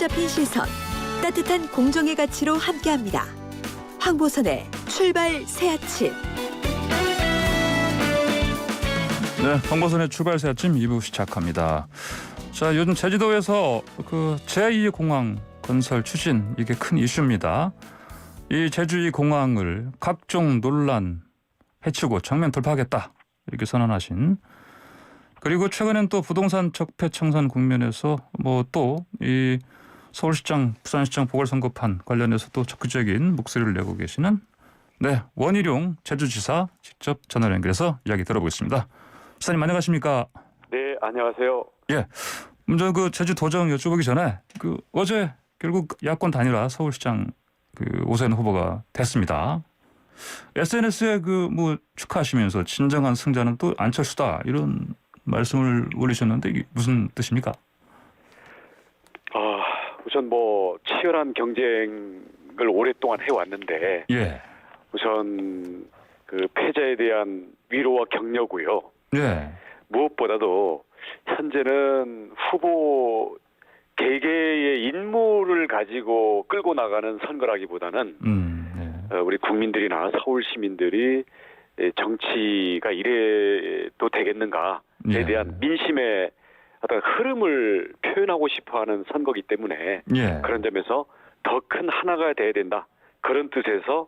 붙잡힌 시선, 따뜻한 공정의 가치로 함께합니다. 황보선의 출발 새아침. 네, 황보선의 출발 새아침 2부 시작합니다. 자, 요즘 제주도에서 그 제2 공항 건설 추진, 이게 큰 이슈입니다. 이 제주 2 공항을 각종 논란 해치고 정면 돌파하겠다, 이렇게 선언하신. 그리고 최근엔 또 부동산 적폐 청산 국면에서 뭐 또 이 서울시장, 부산시장 보궐선거판 관련해서 또 적극적인 목소리를 내고 계시는 원희룡 제주지사 직접 전화로 연결해서 이야기 들어보겠습니다. 지사님 안녕하십니까? 네, 안녕하세요. 예, 먼저 그 제주 도정 여쭤보기 전에 그 어제 결국 야권 단일화 서울시장 그 오세훈 후보가 됐습니다. SNS에 그 뭐 축하하시면서 진정한 승자는 또 안철수다, 이런 말씀을 올리셨는데 이게 무슨 뜻입니까? 우선 뭐 치열한 경쟁을 오랫동안 해왔는데, 예, 우선 그 패자에 대한 위로와 격려고요. 예, 무엇보다도 현재는 후보 개개의 인물을 가지고 끌고 나가는 선거라기보다는 우리 국민들이나 서울 시민들이 정치가 이래도 되겠는가에 대한 민심의 어떤 흐름을 표현하고 싶어하는 선거이기 때문에 그런 점에서 더 큰 하나가 돼야 된다, 그런 뜻에서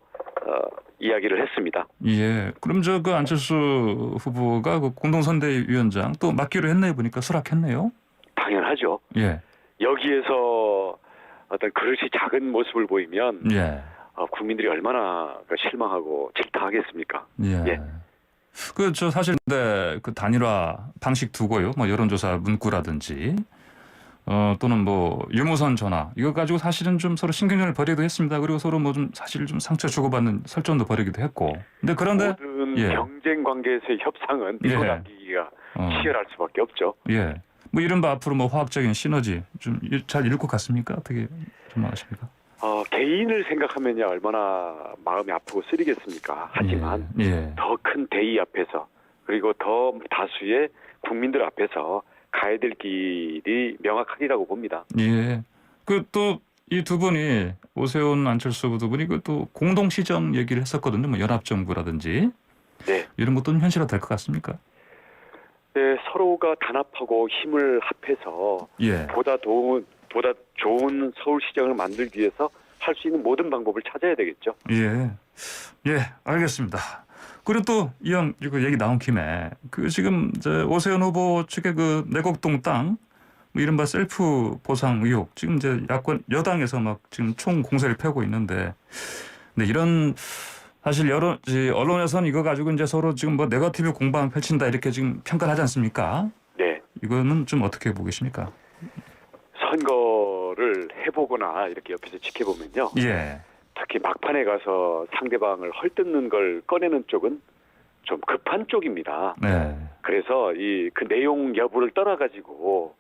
이야기를 했습니다. 예. 그럼 저 그 안철수 후보가 그 공동선대위원장 또 맡기로 했네요. 보니까 수락했네요. 당연하죠. 예. 여기에서 어떤 그릇이 작은 모습을 보이면 국민들이 얼마나 실망하고 질타하겠습니까? 예. 그 저 사실 그 단일화 방식 두고요. 뭐 여론조사 문구라든지 또는 뭐 유무선 전화, 이거 가지고 사실은 좀 서로 신경전을 벌이기도 했습니다. 그리고 서로 뭐 좀 사실 좀 상처 주고받는 설전도 벌이기도 했고. 그런데 모든 경쟁 관계에서의 협상은 밀고 당기기가 치열할 수밖에 없죠. 예. 뭐 이른바 앞으로 뭐 화학적인 시너지 좀 잘 이룰 것 같습니까? 어떻게 전망하십니까? 개인을 생각하면야 얼마나 마음이 아프고 쓰리겠습니까? 하지만 더 큰 대의 앞에서, 그리고 더 다수의 국민들 앞에서 가야 될 길이 명확하리라고 봅니다. 예. 그 또 이 두 분이, 오세훈 안철수 두 분이 그 또 공동 시정 얘기를 했었거든요. 뭐 연합정부라든지. 네. 이런 것도 현실화 될 것 같습니까? 네, 서로가 단합하고 힘을 합해서 보다 좋은 서울시장을 만들기 위해서 할 수 있는 모든 방법을 찾아야 되겠죠. 예, 알겠습니다. 그리고 또 이왕 이거 얘기 나온 김에 그 지금 이제 오세훈 후보 측의 그 내곡동 땅 뭐 이른바 셀프 보상 의혹, 지금 이제 여당에서 막 지금 총 공세를 펴고 있는데, 이런 사실 언론에서는 이거 가지고 이제 서로 지금 뭐 네거티브 공방 펼친다, 이렇게 지금 평가를 하지 않습니까? 네. 이거는 좀 어떻게 보고 계십니까? 선거를 해보거나 이렇게 옆에서 지켜보면요. 특히 막판에 가서 상대방을 헐뜯는 걸 꺼내는 쪽은 좀 급한 쪽입니다. 그래서 그 내용 여부를 떠나가지고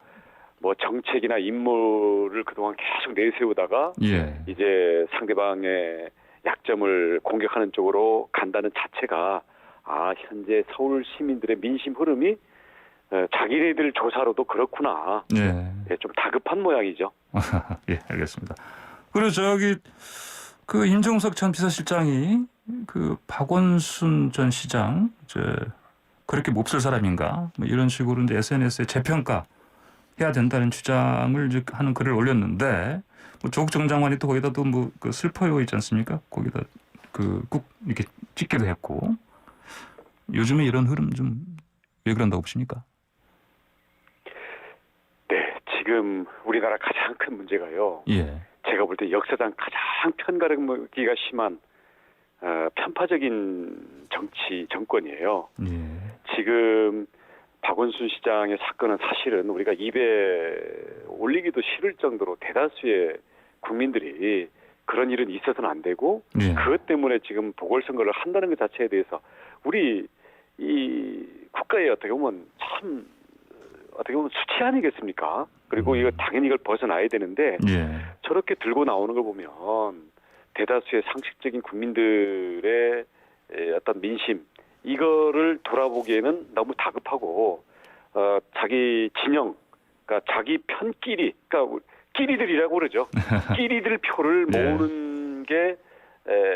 뭐 정책이나 인물을 그동안 계속 내세우다가 이제 상대방의 약점을 공격하는 쪽으로 간다는 자체가 현재 서울 시민들의 민심 흐름이 자기네들 조사로도 그렇구나. 좀 다급한 모양이죠. 예, 알겠습니다. 그리고 그 임종석 전 비서실장이 그 박원순 전 시장 그렇게 몹쓸 사람인가, 뭐 이런 식으로 이제 SNS에 재평가 해야 된다는 주장을 하는 글을 올렸는데, 뭐 조국 전 장관이 또 거기다 또 뭐 그 슬퍼요 있지 않습니까? 거기다 꾹 이렇게 찍기도 했고. 요즘에 이런 흐름 좀 왜 그런다고 보십니까? 네, 지금 우리나라 가장 큰 문제가요. 제가 볼 때 역사상 가장 편가르기가 심한 편파적인 정권이에요. 지금 박원순 시장의 사건은 사실은 우리가 입에 올리기도 싫을 정도로 대다수의 국민들이 그런 일은 있어서는 안 되고, 그것 때문에 지금 보궐선거를 한다는 것 자체에 대해서 우리 이 국가에 어떻게 보면 수치 아니겠습니까? 그리고 이거 당연히 이걸 벗어나야 되는데 저렇게 들고 나오는 걸 보면 대다수의 상식적인 국민들의 어떤 민심, 이거를 돌아보기에는 너무 다급하고 자기 진영, 그러니까 자기 편끼리, 그러니까 끼리들이라고 그러죠. 끼리들 표를 예. 모으는 게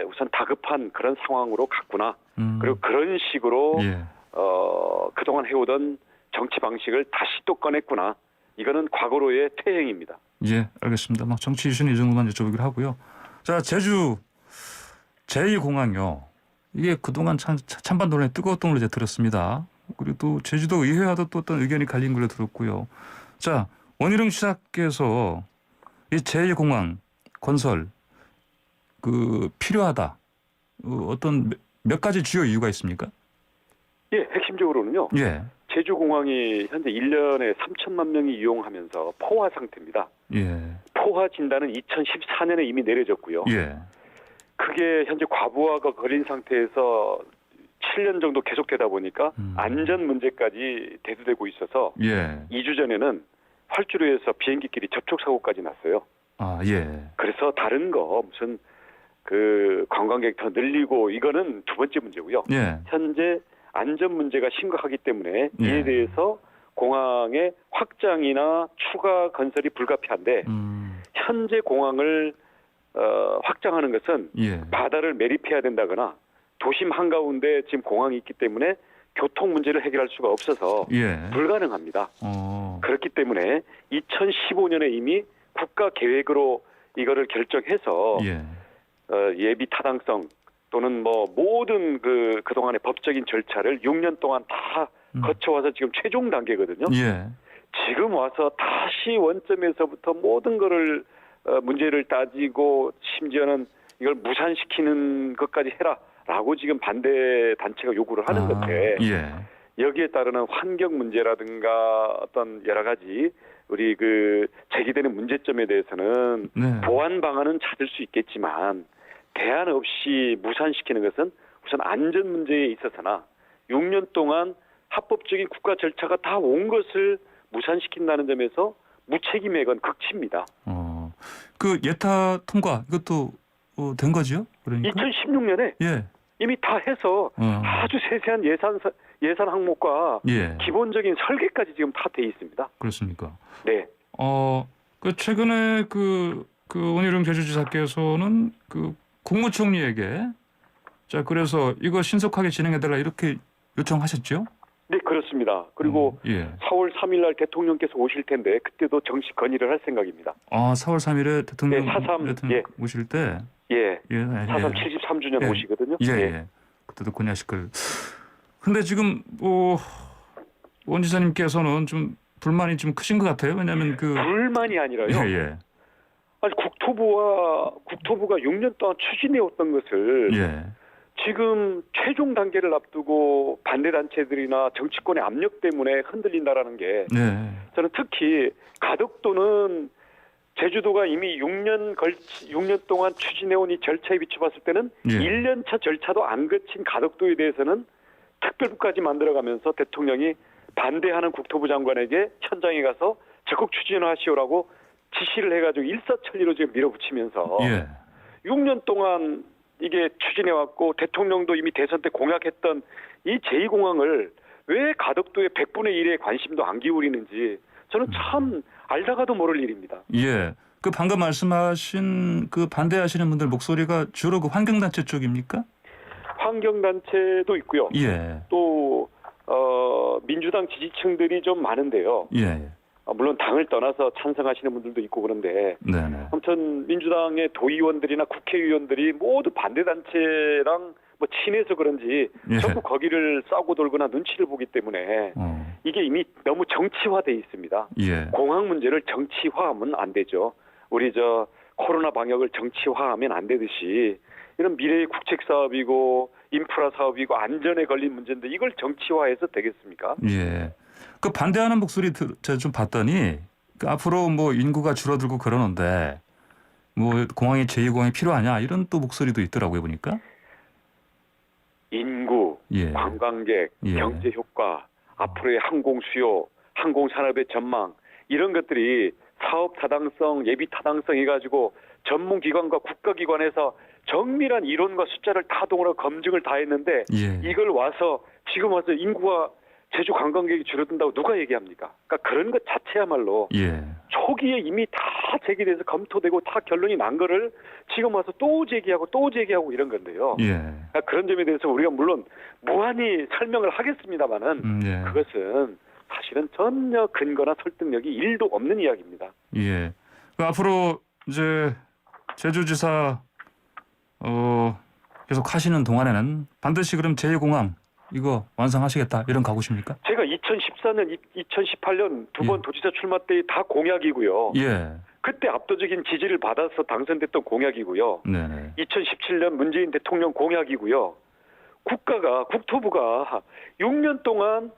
우선 다급한 그런 상황으로 갔구나. 그리고 그런 식으로 예. 그동안 해오던 정치 방식을 다시 또 꺼냈구나. 이거는 과거로의 퇴행입니다. 예, 알겠습니다. 막 정치 이슈는 이 정도만 여쭤보기로 하고요. 자, 제주 제2공항요. 이게 그동안 찬반 논란이 뜨거웠던 걸로 이제 들었습니다. 그리고 또 제주도 의회와도 또 어떤 의견이 갈린 걸로 들었고요. 자, 원희룡 시장께서 이 제2공항 건설 필요하다. 어떤 몇 가지 주요 이유가 있습니까? 예, 핵심적으로는요. 예. 제주공항이 현재 1년에 3천만 명이 이용하면서 포화 상태입니다. 예. 포화 진단은 2014년에 이미 내려졌고요. 예. 그게 현재 과부하가 걸린 상태에서 7년 정도 계속되다 보니까 안전 문제까지 대두되고 있어서 예. 2주 전에는 활주로에서 비행기끼리 접촉 사고까지 났어요. 아, 예. 그래서 다른 거 무슨 관광객 더 늘리고 이거는 두 번째 문제고요. 예. 현재 안전 문제가 심각하기 때문에 예. 이에 대해서 공항의 확장이나 추가 건설이 불가피한데 현재 공항을 확장하는 것은 예. 바다를 매립해야 된다거나 도심 한가운데 지금 공항이 있기 때문에 교통 문제를 해결할 수가 없어서 예. 불가능합니다. 그렇기 때문에 2015년에 이미 국가 계획으로 이거를 결정해서 예. 예비 타당성 또는 뭐 모든 그동안의 법적인 절차를 6년 동안 다 거쳐와서 지금 최종 단계거든요. 예. 지금 와서 다시 원점에서부터 모든 거를 문제를 따지고 심지어는 이걸 무산시키는 것까지 해라라고 지금 반대 단체가 요구를 하는 건데 예. 여기에 따르는 환경 문제라든가 어떤 여러 가지 우리 제기되는 문제점에 대해서는 네. 보완 방안은 찾을 수 있겠지만 대안 없이 무산시키는 것은 우선 안전 문제에 있어서나 6년 동안 합법적인 국가 절차가 다 온 것을 무산시킨다는 점에서 무책임의 건 극치입니다. 예타 통과 이것도 된 거죠? 그러니까 2016년에 예. 이미 다 해서 아주 세세한 예산 항목과 예. 기본적인 설계까지 지금 다 돼 있습니다. 그렇습니까? 네. 최근에 원희룡 제주지사께서는 국무총리에게 자 그래서 이거 신속하게 진행해달라 이렇게 요청하셨죠? 네, 그렇습니다. 그리고 예. 4월 3일 날 대통령께서 오실 텐데 그때도 정식 건의를 할 생각입니다. 4월 3일에 대통령, 네, 4.3 예. 오실 때 예. 예. 4.3 73주년 예. 오시거든요. 예. 예. 그때도 건의하실 걸. 근데 지금 원 지사님께서는 좀 불만이 좀 크신 것 같아요. 왜냐하면 불만이 아니라요. 예. 아니 국토부가 6년 동안 추진해왔던 것을 예. 지금 최종 단계를 앞두고 반대 단체들이나 정치권의 압력 때문에 흔들린다라는 게 네. 저는 특히 가덕도는 제주도가 이미 6년 동안 추진해온 이 절차에 비춰봤을 때는 예. 1년차 절차도 안 거친 가덕도에 대해서는 특별부까지 만들어가면서 대통령이 반대하는 국토부 장관에게 현장에 가서 적극 추진하시오라고 지시를 해가지고 일사천리로 지금 밀어붙이면서 예. 6년 동안 이게 추진해왔고 대통령도 이미 대선 때 공약했던 이 제2공항을 왜 가덕도의 100분의 1의 관심도 안 기울이는지 저는 참 알다가도 모를 일입니다. 예. 방금 말씀하신 반대하시는 분들 목소리가 주로 환경단체 쪽입니까? 환경단체도 있고요. 예. 또 민주당 지지층들이 좀 많은데요. 예. 물론 당을 떠나서 찬성하시는 분들도 있고 그런데 네네. 아무튼 민주당의 도의원들이나 국회의원들이 모두 반대단체랑 친해서 그런지 예. 전부 거기를 싸고 돌거나 눈치를 보기 때문에 이게 이미 너무 정치화돼 있습니다. 예. 공항 문제를 정치화하면 안 되죠. 우리 코로나 방역을 정치화하면 안 되듯이 이런 미래의 국책 사업이고 인프라 사업이고 안전에 걸린 문제인데 이걸 정치화해서 되겠습니까? 예. 반대하는 목소리 제가 좀 봤더니 앞으로 인구가 줄어들고 그러는데 공항이 제2공항이 필요하냐 이런 또 목소리도 있더라고요 보니까. 인구, 예. 관광객, 예. 경제 효과, 앞으로의 항공 수요, 항공 산업의 전망 이런 것들이 사업 타당성, 예비 타당성 해가지고 전문기관과 국가기관에서 정밀한 이론과 숫자를 다 동원하고 검증을 다 했는데 예. 이걸 지금 와서 인구가 제주 관광객이 줄어든다고 누가 얘기합니까? 그러니까 그런 것 자체야말로 예. 초기에 이미 다 다 제기돼서 검토되고 다 결론이 난 거를 지금 와서 또 제기하고 이런 건데요. 예. 그러니까 그런 점에 대해서 우리가 물론 무한히 설명을 하겠습니다만은 예. 그것은 사실은 전혀 근거나 설득력이 1도 없는 이야기입니다. 예. 그 앞으로 이제 제주지사 계속 하시는 동안에는 반드시 그럼 제2공항 이거 완성하시겠다 이런 각오십니까? 제가 2014년, 2018년 두 번 예. 도지사 출마 때 다 공약이고요. 예. 그때 압도적인 지지를 받아서 당선됐던 공약이고요. 네네. 2017년 문재인 대통령 공약이고요. 국토부가 6년 동안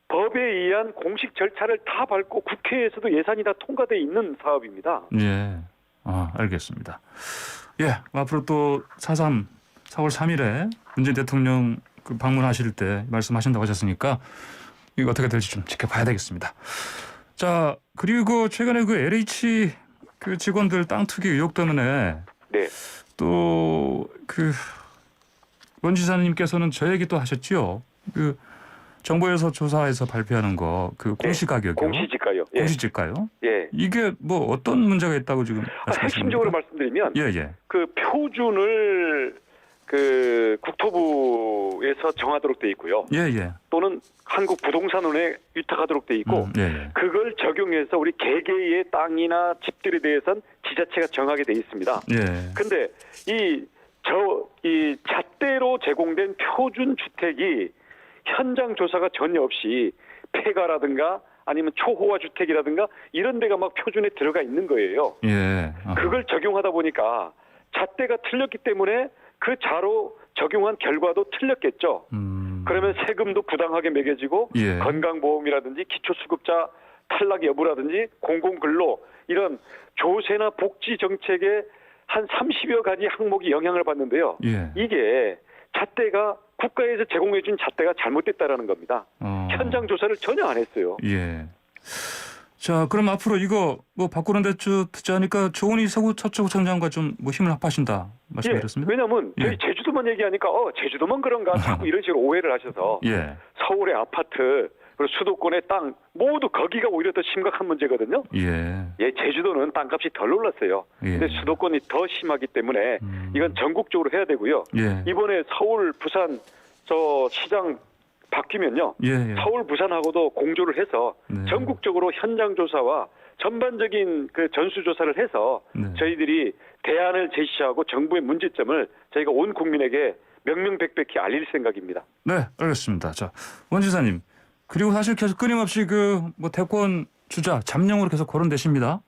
법에 의한 공식 절차를 다 밟고 국회에서도 예산이 다 통과돼 있는 사업입니다. 예. 알겠습니다. 예. 앞으로 또 4.3 4월 3일에 문재인 대통령 그 방문하실 때 말씀하신다고 하셨으니까 이거 어떻게 될지 좀 지켜봐야 되겠습니다. 자, 그리고 최근에 그 LH 그 직원들 땅 투기 의혹 때문에 네. 또 그 원 지사님께서는 저 얘기 또 하셨지요. 그 정부에서 조사해서 발표하는 거 그 공시가격이요. 공시지가요. 예. 공시지가요? 예. 이게 뭐 어떤 문제가 있다고 지금 말씀하십니까? 핵심적으로 말씀드리면 예. 그 표준을 그 국토부에서 정하도록 돼 있고요. 예. 또는 한국부동산원에 위탁하도록 돼 있고 예. 그걸 적용해서 우리 개개의 땅이나 집들에 대해서는 지자체가 정하게 돼 있습니다. 예. 근데 이 잣대로 제공된 표준 주택이 현장 조사가 전혀 없이 폐가라든가 아니면 초호화 주택이라든가 이런 데가 막 표준에 들어가 있는 거예요. 예. 그걸 적용하다 보니까 잣대가 틀렸기 때문에 그 자로 적용한 결과도 틀렸겠죠. 그러면 세금도 부당하게 매겨지고 예. 건강보험이라든지 기초수급자 탈락 여부라든지 공공근로 이런 조세나 복지 정책에 한 30여 가지 항목이 영향을 받는데요. 예. 이게 잣대가 국가에서 제공해 준 잣대가 잘못됐다라는 겁니다. 현장 조사를 전혀 안 했어요. 예. 자, 그럼 앞으로 이거 뭐 바꾸는 데 듣지 않으니까 조은희 서구청장과 좀 뭐 힘을 합하신다 말씀드렸습니다. 왜냐하면 저희 제주도만 얘기하니까 제주도만 그런가 자꾸 이런 식으로 오해를 하셔서 예. 서울의 아파트 그리고 수도권의 땅 모두 거기가 오히려 더 심각한 문제거든요. 예. 제주도는 땅값이 덜 올랐어요. 예. 근데 수도권이 더 심하기 때문에 이건 전국적으로 해야 되고요. 예. 이번에 서울, 부산 저 시장 바뀌면요. 예. 서울, 부산하고도 공조를 해서 네. 전국적으로 현장 조사와 전반적인 그 전수 조사를 해서 네. 저희들이 대안을 제시하고 정부의 문제점을 저희가 온 국민에게 명명백백히 알릴 생각입니다. 네, 알겠습니다. 자, 원 지사님. 그리고 사실 계속 끊임없이 그 뭐 대권 주자 잠룡으로 계속 거론되십니다.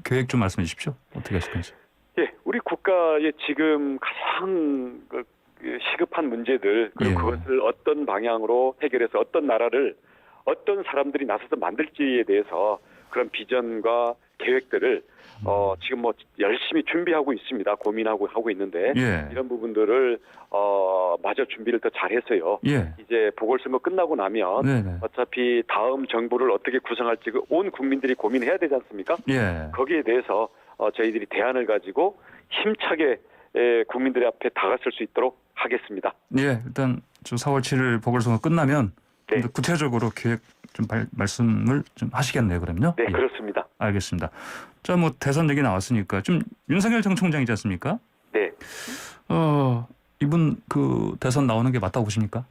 계획 좀 말씀해 주십시오. 어떻게 하실 건지. 예, 우리 국가의 지금 가장 시급한 문제들 그리고 예. 그것을 어떤 방향으로 해결해서 어떤 나라를 어떤 사람들이 나서서 만들지에 대해서 그런 비전과 계획들을 지금 뭐 열심히 준비하고 있습니다. 고민하고 하고 있는데 예. 이런 부분들을 마저 준비를 더 잘해서요. 예. 이제 보궐선거 끝나고 나면 네네. 어차피 다음 정부를 어떻게 구성할지 온 국민들이 고민해야 되지 않습니까? 예. 거기에 대해서 저희들이 대안을 가지고 힘차게 국민들의 앞에 다가설 수 있도록 하겠습니다. 예, 일단 저 4월 7일 보궐선거 끝나면 네. 좀 더 구체적으로 계획 좀 말씀을 좀 하시겠네요, 그럼요? 네, 예. 그렇습니다. 알겠습니다. 자, 뭐 대선 얘기 나왔으니까 좀 윤석열 전 총장이지 않습니까? 네. 이분 그 대선 나오는 게 맞다고 보십니까?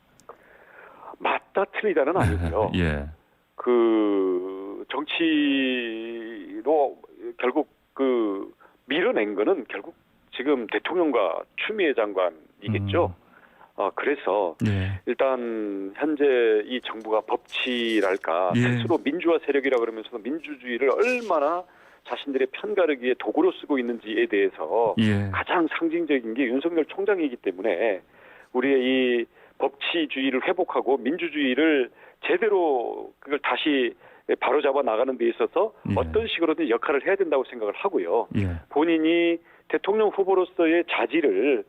맞다 틀리다는 아니고요. 예. 그 정치로 결국 그 밀어낸 거는 결국 지금 대통령과 추미애 장관이겠죠. 그래서 예. 일단 현재 이 정부가 법치랄까 예. 스스로 민주화 세력이라 그러면서 민주주의를 얼마나 자신들의 편가르기에 도구로 쓰고 있는지에 대해서 예. 가장 상징적인 게 윤석열 총장이기 때문에 우리의 이 법치주의를 회복하고 민주주의를 제대로 그걸 다시 바로잡아 나가는 데 있어서 예. 어떤 식으로든 역할을 해야 된다고 생각을 하고요. 예. 본인이 대통령 후보로서의 자질을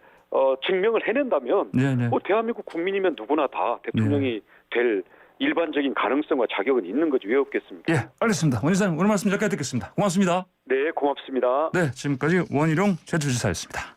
증명을 해낸다면 네네. 뭐 대한민국 국민이면 누구나 다 대통령이 될 일반적인 가능성과 자격은 있는 거지 왜 없겠습니까? 예, 알겠습니다. 원 지사님 오늘 말씀 여기까지 듣겠습니다. 고맙습니다. 네, 고맙습니다. 네, 지금까지 원희룡 제주지사였습니다.